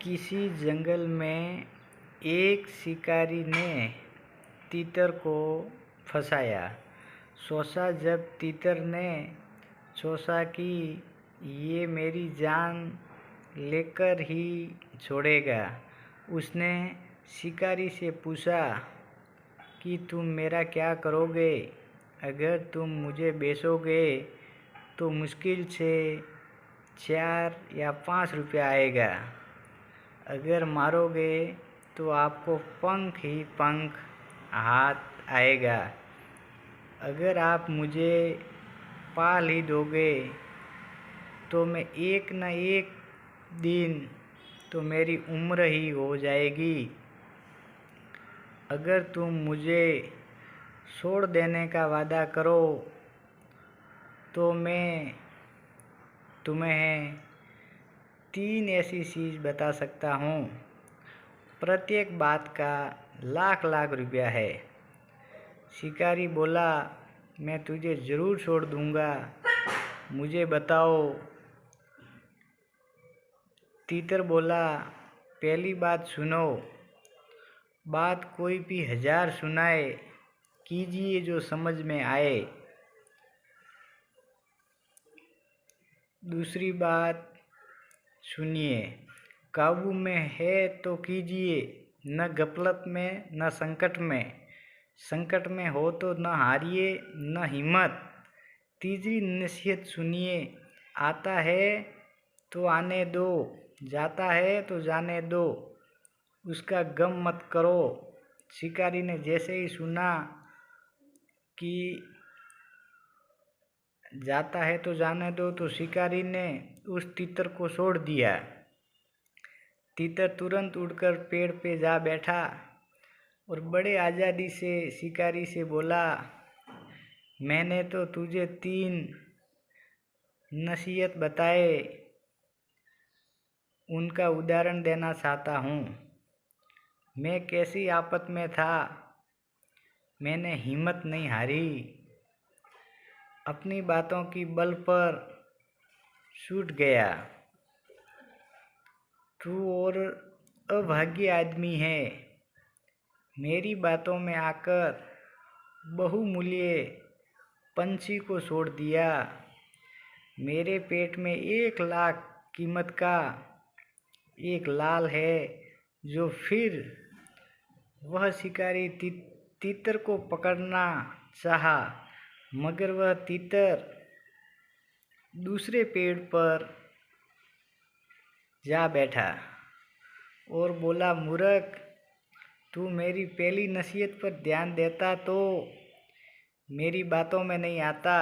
किसी जंगल में एक शिकारी ने तीतर को फंसाया। जब तीतर ने सोचा कि ये मेरी जान लेकर ही छोड़ेगा, उसने शिकारी से पूछा कि तुम मेरा क्या करोगे? अगर तुम मुझे बेचोगे तो मुश्किल से 4 या 5 रुपया आएगा। अगर मारोगे तो आपको पंख ही पंख हाथ आएगा। अगर आप मुझे पाल ही दोगे तो मैं एक न एक दिन तो मेरी उम्र ही हो जाएगी। अगर तुम मुझे छोड़ देने का वादा करो तो मैं तुम्हें 3 ऐसी चीज़ बता सकता हूँ, प्रत्येक बात का लाख लाख रुपया है। शिकारी बोला, मैं तुझे ज़रूर छोड़ दूँगा, मुझे बताओ। तीतर बोला, पहली बात सुनो, बात कोई भी 1000 सुनाए, कीजिए जो समझ में आए। दूसरी बात सुनिए, काबू में है तो कीजिए, न गफलत में न संकट में। संकट में हो तो न हारिए न हिम्मत। तीसरी नसीहत सुनिए, आता है तो आने दो, जाता है तो जाने दो, उसका गम मत करो। शिकारी ने जैसे ही सुना कि जाता है तो जाने दो, तो शिकारी ने उस तीतर को छोड़ दिया। तीतर तुरंत उड़कर पेड़ पे जा बैठा और बड़े आज़ादी से शिकारी से बोला, मैंने तो तुझे 3 नसीहत बताए, उनका उदाहरण देना चाहता हूँ। मैं कैसी आफत में था, मैंने हिम्मत नहीं हारी, अपनी बातों की बल पर छूट गया। तू और अभागी आदमी है, मेरी बातों में आकर बहुमूल्य पंछी को छोड़ दिया। मेरे पेट में 1 लाख कीमत का एक लाल है, जो फिर वह शिकारी तीतर को पकड़ना चाहा, मगर वह तीतर दूसरे पेड़ पर जा बैठा और बोला, मूर्ख, तू मेरी पहली नसीहत पर ध्यान देता तो मेरी बातों में नहीं आता,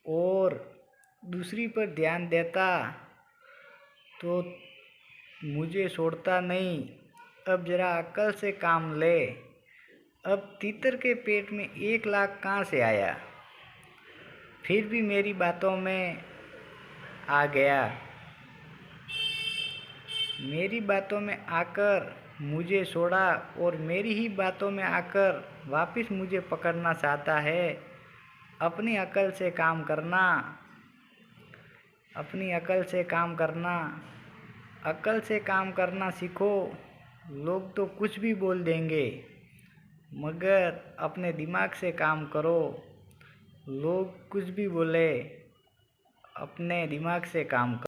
और दूसरी पर ध्यान देता तो मुझे छोड़ता नहीं। अब जरा अक्ल से काम ले। अब तीतर के पेट में 1 लाख कहाँ से आया? फिर भी मेरी बातों में आ गया। मेरी बातों में आकर मुझे छोड़ा और मेरी ही बातों में आकर वापस मुझे पकड़ना चाहता है। अपनी अक्ल से काम करना, अपनी अक्ल से काम करना, अक्ल से काम करना सीखो। लोग तो कुछ भी बोल देंगे, मगर अपने दिमाग से काम करो। लोग कुछ भी बोले, अपने दिमाग से काम करो।